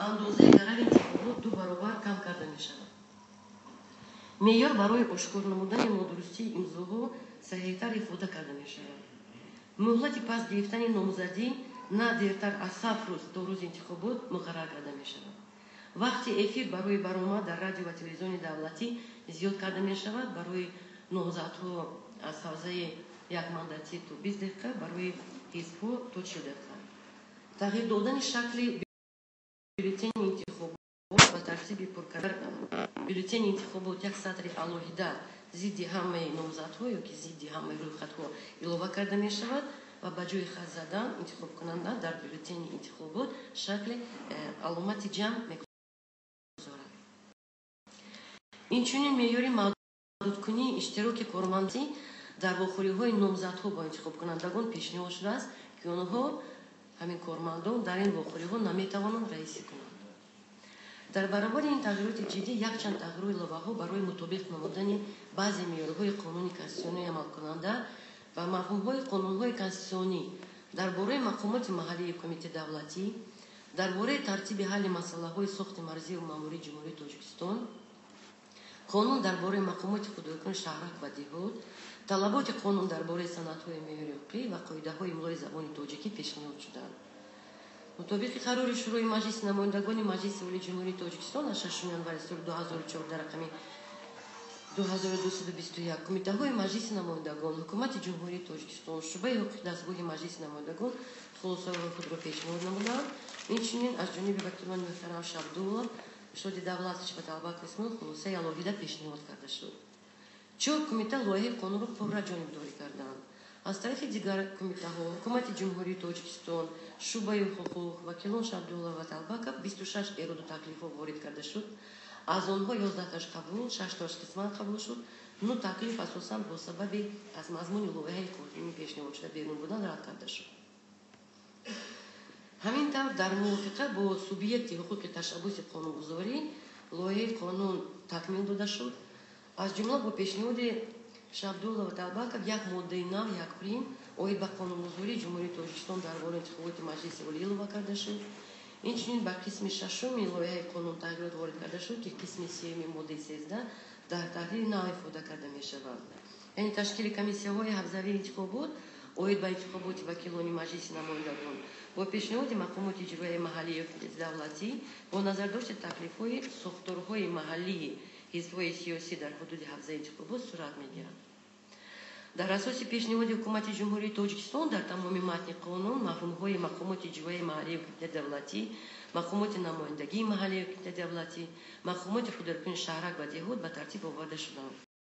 اندازه ضرر انتخابات 2 برابر کم کرده می شود. معیار برای اشکار نمودن نادرستی امضاها صحیح‌تر افاده کرده می شود. مهلت پس گرفتن نامزدی نه دیرتر از 7 روز تا روز انتخابات مقرر کرده می شود. وقتی افیر برای برآمد در رادیو و تلویزیون دولتی زیاد کرده می شود، برای نامزدها از حوزه یک مانداتی تا 20 دقیقه، برای حزب‌ها تا 40 دقیقه. تغییر دادن شکل بولتن انتخابات و ترتیب پر کردن بولتن انتخابات یک سطر علاهیده ضد همه نامزدها یا که ضد همه رویخطها اضافه کرده می شود و به جای خط زدن انتخاب کننده در بولتن انتخابات شکل علامت جمع می‌گذارد. اینچنین معیار محدود کنی اشتراک کارمندی در واخوری‌های نامزدها با انتخاب کنندگان پیشنهاد شده است که آنها همین کارمندان در این واخوری‌ها نمی‌توانند رئیسی کنند. در برابر این تغییرات جدی یک چند تغییر لایحه‌ها برای مطابق نمودن بعضی معیارهای قانونی کنستیتوسیونی عمل کننده و مفهوم‌های قانون‌های کنستیتوسیونی درباره مقامات محلی کمیته دولتی، درباره ترتیب حل مسائل ساخت مرزی و ماموری جمهوری تاجیکستان، قانون درباره مقامات خودکار شهرک و دهات، طلبات قانون درباره سندهای معیاری حقوقی و قاعده‌های املای زبان تاجیکی پیشنهاد شدند. مطابق قرار شروع مجلس نمایندگان مجلس عالی جمهوری تاجیکستان از 6 ژانویه سال 2014 رقم 2221 کمیته‌های مجلس نمایندگان حکومت جمهوری تاجیکستان شعبه حقوق دستگاه مجلس نمایندگان خلاصه خود را پیشنهاد نمودند. اینچنین از جانب وکیلان محترم شبدولا شد دولت نسبت البته اسم خلاصه علاوه پیشنهاد کرده شد. 4 کمیته لایحه قانون را پررا جانبداری کردند. از طرف دیگر کمیته‌ها حکومت جمهوری تاجیکستان شعبه حقوق وکیلان شبدولا و طلبکا 26 ایراد و تکلیف‌ها وارد کرده شد. از آنها 11 تاش قبول، 6 تاش قسمت قبول شد. 9 تکلیف اساساً با سبب از مضمون لایحه قانونی پیشنهاد شده بیرون بودن رد کرده شد. همین طور در موافقت با سوبیکت حقوق تشبث قانونگذاری لایحه قانون تکمیل داده شد. از جمله با پیشنهاد شبدولا و طلبکا یک ماده نو یک پریم عاید به قانونگذاری جمهوری تاجیکستان درباره انتخابات مجلس عالی اضافه کرده شد. اینچنین به قسم ششم لایحه قانون تغییرات وارد کرده شد که قسم سوم ماده 13 در تحریر نو افاده کرده می شود. یعنی تشکیل کمیسی‌های حوزوی انتخابات عاید به انتخابات وکیلان مجلس نمایندگان با پیشنهاد مقامات اجرایی محلی دولتی با نظر داشت تکلیف‌های ساختارهای محلی حزب‌های سیاسی در حدود حوزه انتخابات صورت می‌گیرد. در اساس پیشنهاد حکومت جمهوری تاجیکستان در تمام متن قانون مفهوم‌های مقامات اجرایی محلی و دولتی، مقامات نمایندگی محلی و دولتی، مقامات خودکار شهرک و دهات به ترتیب آورده شدند.